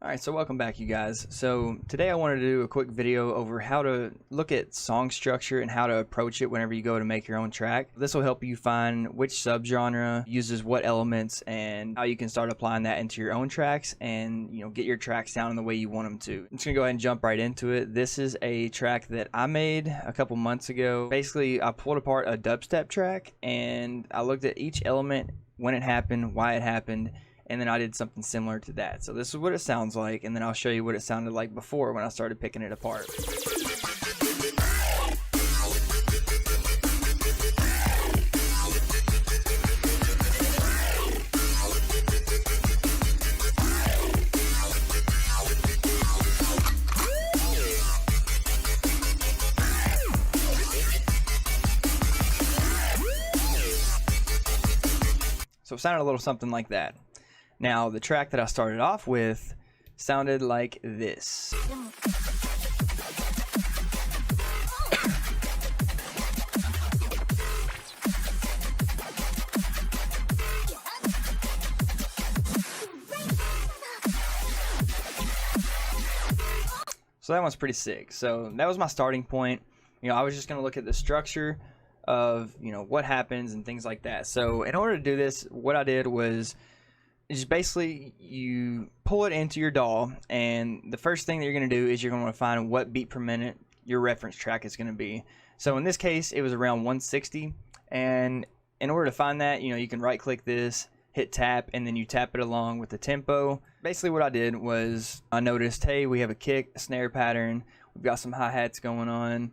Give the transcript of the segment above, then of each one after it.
Alright, so welcome back you guys. So today I wanted to do a quick video over how to look at song structure and how to approach it whenever you go to make your own track. This will help you find which subgenre uses what elements and how you can start applying that into your own tracks and get your tracks sounding the way you want them to. I'm just gonna go ahead and jump right into it. This is a track that I made a couple months ago. Basically, I pulled apart a dubstep track and I looked at each element, when it happened, why it happened, and then I did something similar to that. So this is what it sounds like, and then I'll show you what it sounded like before when I started picking it apart. So it sounded a little something like that. Now, the track that I started off with sounded like this. So that one's pretty sick. So that was my starting point. I was just going to look at the structure of, what happens and things like that. So in order to do this, what I did was just basically you pull it into your DAW, and the first thing that you're going to do is you're going to want to find what beat per minute your reference track is going to be. So in this case, it was around 160, and in order to find that, you can right click this, hit tap, and then you tap it along with the tempo. Basically what I did was I noticed, hey, we have a kick, a snare pattern, we've got some hi-hats going on,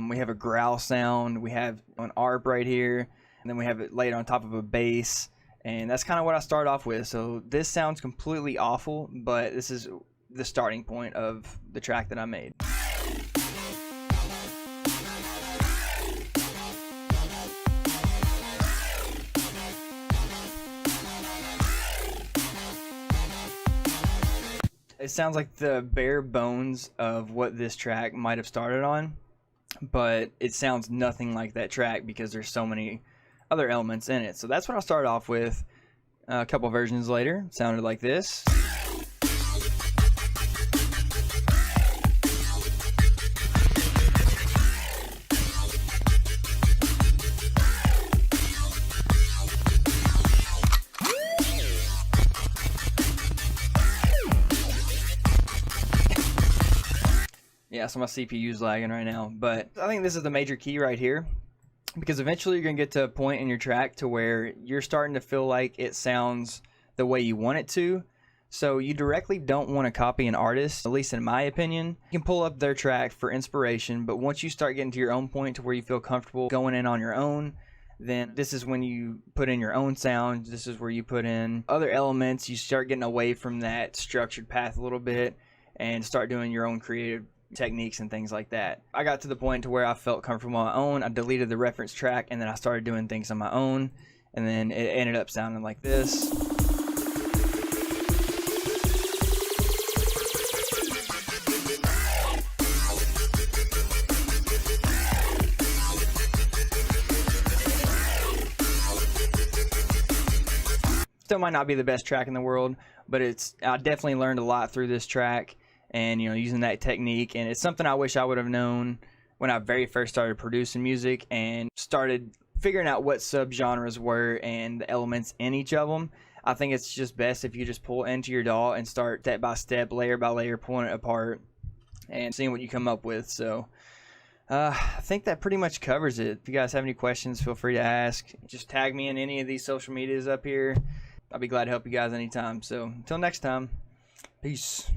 we have a growl sound, we have an ARP right here, and then we have it laid on top of a bass. And that's kind of what I start off with. So this sounds completely awful, but this is the starting point of the track that I made. It sounds like the bare bones of what this track might have started on, but it sounds nothing like that track because there's so many other elements in it. So that's what I'll start off with. A couple versions later, sounded like this. Yeah, so my CPU's lagging right now, but I think this is the major key right here. Because eventually you're going to get to a point in your track to where you're starting to feel like it sounds the way you want it to. So you directly don't want to copy an artist, at least in my opinion. You can pull up their track for inspiration, but once you start getting to your own point to where you feel comfortable going in on your own, then this is when you put in your own sound. This is where you put in other elements. You start getting away from that structured path a little bit and start doing your own creative techniques and things like that. I got to the point to where I felt comfortable on my own. I deleted the reference track and then I started doing things on my own, and then it ended up sounding like this. Still might not be the best track in the world, but I definitely learned a lot through this track. And using that technique, and it's something I wish I would have known when I very first started producing music and started figuring out what subgenres were and the elements in each of them. I think it's just best if you just pull into your DAW and start step by step, layer by layer, pulling it apart and seeing what you come up with. So I think that pretty much covers it. If you guys have any questions, feel free to ask. Just tag me in any of these social medias up here. I'll be glad to help you guys anytime. So until next time, peace.